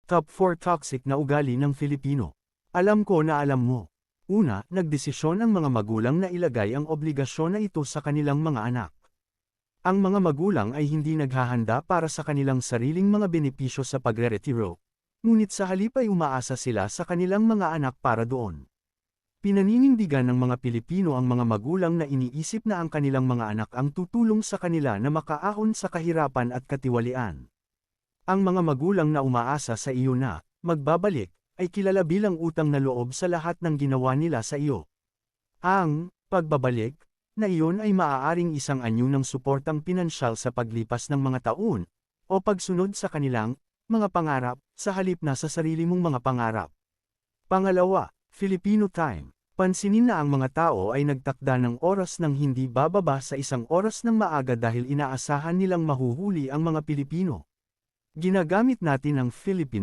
Top 4 Toxic na ugali ng Filipino. Alam ko na alam mo. Una, nagdesisyon ang mga magulang na ilagay ang obligasyon na ito sa kanilang mga anak. Ang mga magulang ay hindi naghahanda para sa kanilang sariling mga benepisyo sa pagre-retiro, ngunit sa halip ay umaasa sila sa kanilang mga anak para doon. Pinaninindigan ng mga Pilipino ang mga magulang na iniisip na ang kanilang mga anak ang tutulong sa kanila na makaahon sa kahirapan at katiwalian. Ang mga magulang na umaasa sa iyo na magbabalik ay kilala bilang utang na loob sa lahat ng ginawa nila sa iyo. Ang pagbabalik na iyon ay maaaring isang anyo ng suportang pinansyal sa paglipas ng mga taon o pagsunod sa kanilang mga pangarap sa halip na sa sarili mong mga pangarap. Pangalawa, Filipino time. Pansinin na ang mga tao ay nagtakda ng oras ng hindi bababa sa 1 oras ng maaga dahil inaasahan nilang mahuhuli ang mga Pilipino. Ginagamit natin ang Philippine